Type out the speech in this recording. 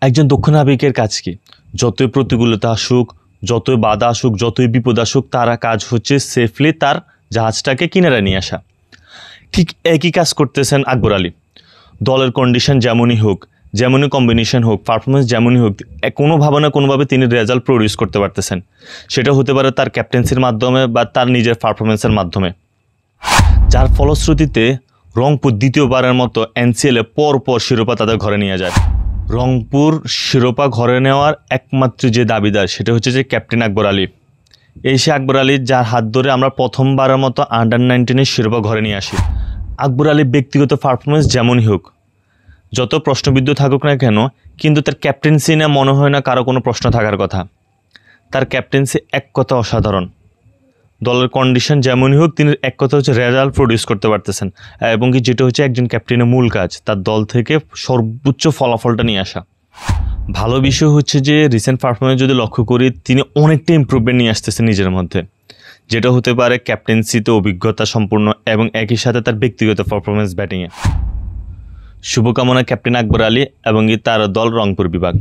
একজন দক্ষ নাবিকের কাজ কি? যতই প্রতিকূলতা আসুক, যতই বাধা আসুক, যতই বিপদ আসুক, তার কাজ হচ্ছে সেফলি তার জাহাজটাকে কিনারে নিয়ে আসা। ঠিক একই কাজ করতেছেন আকবর আলী। দলের কন্ডিশন যেমনই হোক, যেমনই কম্বিনেশন হোক, পারফরমেন্স যেমনই হোক, কোনোভাবে না কোনোভাবে তিনি রেজাল্ট প্রডিউস করতে পারতেছেন। সেটা হতে পারে তার ক্যাপ্টেন্সির মাধ্যমে বা তার নিজের পারফরমেন্সের মাধ্যমে, যার ফলশ্রুতিতে রংপুর দ্বিতীয়বারের মতো এনসিএলে পরপর শিরোপা তাদের ঘরে নিয়ে যায়। রংপুর শিরোপা ঘরে নেওয়ার একমাত্র যে দাবিদার সেটা হচ্ছে যে ক্যাপ্টেন আকবর আলী। এই সে আকবর আলী যার হাত ধরে আমরা প্রথমবারের মতো আন্ডার-19 শিরোপা ঘরে নিয়ে আসি। আকবর আলী ব্যক্তিগত পারফরমেন্স যেমনই হোক, যত প্রশ্নবিদ্ধ থাকুক না কেন, কিন্তু তার ক্যাপ্টেন্সি নিয়ে মনে হয় না কারো কোনো প্রশ্ন থাকার কথা। তার ক্যাপ্টেন্সি এক কথা অসাধারণ। দলের কন্ডিশন যেমনই হোক, তিনি এক কথা হচ্ছে রেজাল্ট প্রডিউস করতে পারতেছেন, এবং কি যেটা হচ্ছে একজন ক্যাপ্টেনের মূল কাজ, তার দল থেকে সর্বোচ্চ ফলাফলটা নিয়ে আসা। ভালো বিষয় হচ্ছে যে রিসেন্ট পারফরমেন্স যদি লক্ষ্য করি, তিনি অনেকটা ইমপ্রুভমেন্ট নিয়ে আসতেছেন নিজের মধ্যে, যেটা হতে পারে ক্যাপ্টেন্সিতে অভিজ্ঞতা সম্পূর্ণ এবং একই সাথে তার ব্যক্তিগত পারফরমেন্স ব্যাটিংয়ে। শুভকামনা ক্যাপ্টেন আকবর আলী এবং তার দল রংপুর বিভাগ।